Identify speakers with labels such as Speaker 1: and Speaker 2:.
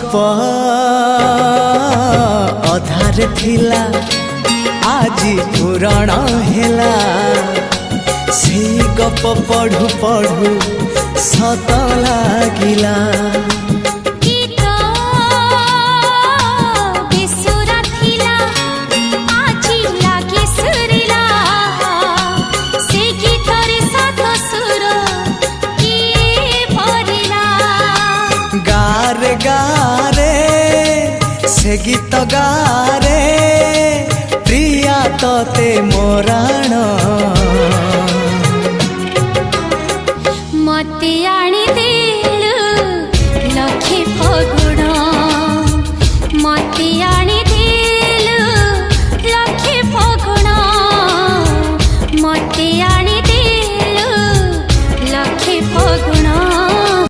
Speaker 1: गप अधार थिला आजी पुराण हेला से गप पढ़ु पढ़ु सत लागिला गारे गारे से गीत गारे प्रिया तोते मोराण